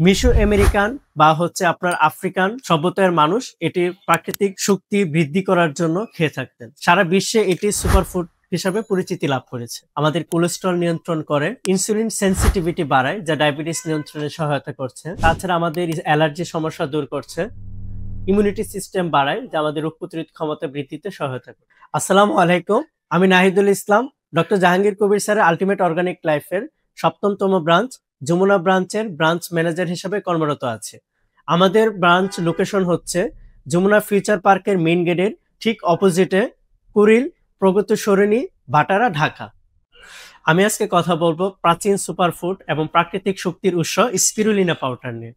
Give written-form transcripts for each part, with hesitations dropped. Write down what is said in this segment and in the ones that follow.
Meesho American বা হচ্ছে আপনার আফ্রিকান সভ্যতার মানুষ এটি প্রাকৃতিক শক্তি বৃদ্ধি করার জন্য খেয়ে থাকতেন। সারা বিশ্বে এটি সুপারফুড হিসাবে পরিচিতি লাভ করেছে। আমাদের কোলেস্টেরল নিয়ন্ত্রণ করে, ইনসুলিন সেনসিটিভিটি বাড়ায় যা ডায়াবেটিস নিয়ন্ত্রণে সহায়তা করছে। তাছাড়া আমাদের অ্যালার্জি সমস্যা দূর করছে, ইমিউনিটি সিস্টেম বাড়ায় যা আমাদের রোগ প্রতিরোধ ক্ষমতা বৃদ্ধিতে সহায়তা করে। আসসালামু আলাইকুম, আমি নাহিদুল ইসলাম, ডক্টর জাহাঙ্গীর কবির স্যারের আলটিমেট অর্গানিক লাইফের ৭ম ব্রাঞ্চ যমুনা ব্রাঞ্চের ব্রাঞ্চ ম্যানেজার হিসেবে কর্মরত আছে। আমাদের ব্রাঞ্চ লোকেশন হচ্ছে যমুনা ফিউচার পার্কের মেইন গেটের ঠিক অপোজিটে, কুড়িল প্রগতি সরণি, ভাটারা, ঢাকা। আমি আজকে কথা বলবো প্রাচীন সুপারফুড এবং প্রাকৃতিক শক্তির উৎস স্পিরুলিনা পাউডার নিয়ে।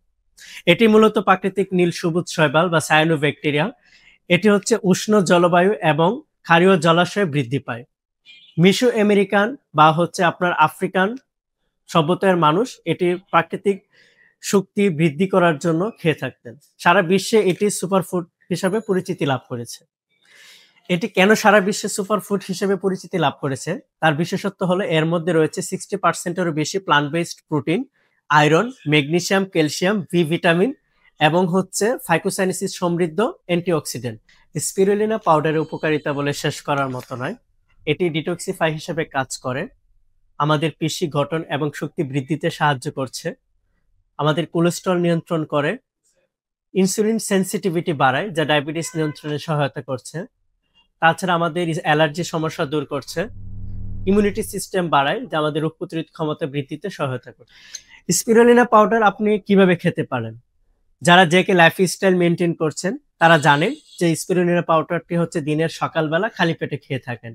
এটি মূলত প্রাকৃতিক নীল সবুজ শৈবাল বা সায়ানোব্যাকটেরিয়া। এটি হচ্ছে উষ্ণ জলবায়ু এবং ক্ষারীয় জলাশয়ে বৃদ্ধি পায়। মিশো আমেরিকান বা হচ্ছে আপনার আফ্রিকান সভ্যতার মানুষ এটি প্রাকৃতিক শক্তি বৃদ্ধি করার জন্য খেয়ে থাকতেন। সারা বিশ্বে এটি সুপারফুড হিসাবে পরিচিতি লাভ করেছে। এটি কেন সারা বিশ্বে সুপারফুড হিসেবে পরিচিতি লাভ করেছে তার বিশেষত্ব হলো এর মধ্যে রয়েছে 60%-এরও বেশি plant based protein, iron, magnesium, calcium, B vitamin এবং হচ্ছে ফাইটোসাইনোসিস সমৃদ্ধ অ্যান্টিঅক্সিডেন্ট। স্পিরুলিনা পাউডারের উপকারিতা বলে শেষ করার মতো নয়। এটি ডিটক্সিফাই হিসেবে কাজ করে, আমাদের পেশি গঠন এবং শক্তি বৃদ্ধিতে সাহায্য করছে, আমাদের কোলেস্টেরল নিয়ন্ত্রণ করে, ইনসুলিন সেনসিটিভিটি বাড়ায় যা ডায়াবেটিস নিয়ন্ত্রণে সহায়তা করছে। তাছাড়া আমাদের অ্যালার্জি সমস্যা দূর করছে, ইমিউনিটি সিস্টেম বাড়ায় যা আমাদের রোগ প্রতিরোধ ক্ষমতা বৃদ্ধিতে সহায়তা করে। স্পিরুলিনা পাউডার আপনি কিভাবে খেতে পারেন? যারা জেকে লাইফস্টাইল মেনটেন করছেন তারা জানেন যে স্পিরুলিনা পাউডারটি হচ্ছে দিনের সকালবেলা খালি পেটে খেয়ে থাকেন।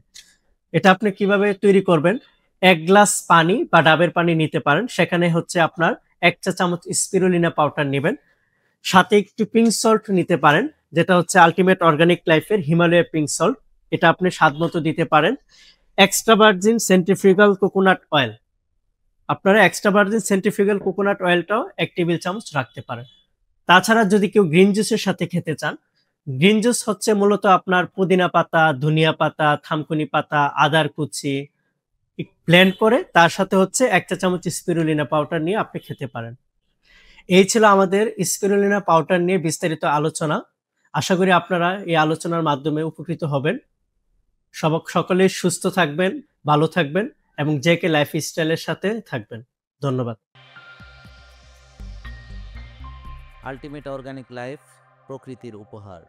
এটা আপনি কিভাবে তৈরি করবেন? ১ গ্লাস পানি বা ডাবের পানি নিতে পারেন, সেখানে হচ্ছে আপনার ১ চা চামচ স্পিরুলিনা পাউডার নেবেন, সাথে একটু পিঙ্ক সল্ট নিতে পারেন, যেটা হচ্ছে আলটিমেট অর্গানিক লাইফের হিমালয় পিঙ্ক সল্ট। এটা আপনি স্বাদ মতো দিতে পারেন। Extra virgin centrifugal coconut oil, আপনারা এক্সট্রা ভার্জিন সেন্ট্রিফিউগাল কোকোনাট অয়েলটাও ১ টেবিল চামচ রাখতে পারেন। তাছাড়া যদি কেউ গ্রিন জুসের সাথে খেতে চান, গ্রিন জুস হচ্ছে মূলত আপনার পুদিনা পাতা, ধনিয়া পাতা, থামকুনি পাতা, আদার কুচি ব্লেন্ড করে তার সাথে হচ্ছে ১ চা চামচ স্পিরুলিনা পাউডার নিয়ে আপনি খেতে পারেন। এই ছিল আমাদের স্পিরুলিনা পাউডার নিয়ে বিস্তারিত আলোচনা। আশা করি আপনারা এই আলোচনার মাধ্যমে উপকৃত হবেন। সকলেই সুস্থ থাকবেন, ভালো থাকবেন এবং জেকে লাইফস্টাইলের সাথে থাকবেন। ধন্যবাদ। আলটিমেট অর্গানিক লাইফ, প্রকৃতির উপহার।